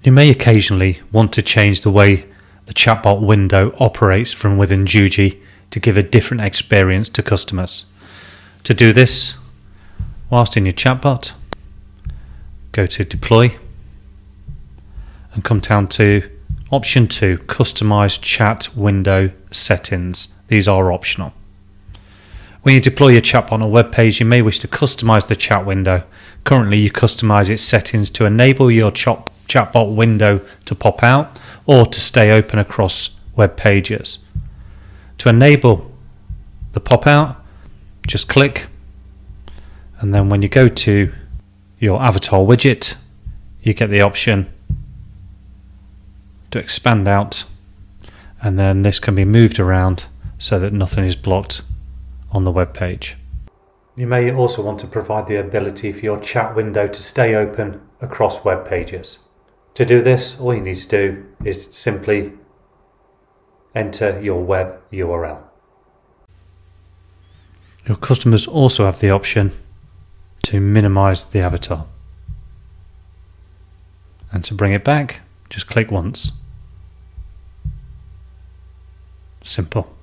You may occasionally want to change the way the chatbot window operates from within Juji to give a different experience to customers. To do this, whilst in your chatbot, go to Deploy and come down to Option 2, Customise Chat Window Settings. These are optional. When you deploy your chatbot on a web page, you may wish to customize the chat window. Currently, you customize its settings to enable your chatbot window to pop out or to stay open across web pages. To enable the pop out, just click, and then when you go to your avatar widget, you get the option to expand out, and then this can be moved around so that nothing is blocked on the web page. You may also want to provide the ability for your chat window to stay open across web pages. To do this, all you need to do is simply enter your web URL. Your customers also have the option to minimize the avatar. And to bring it back, just click once. Simple.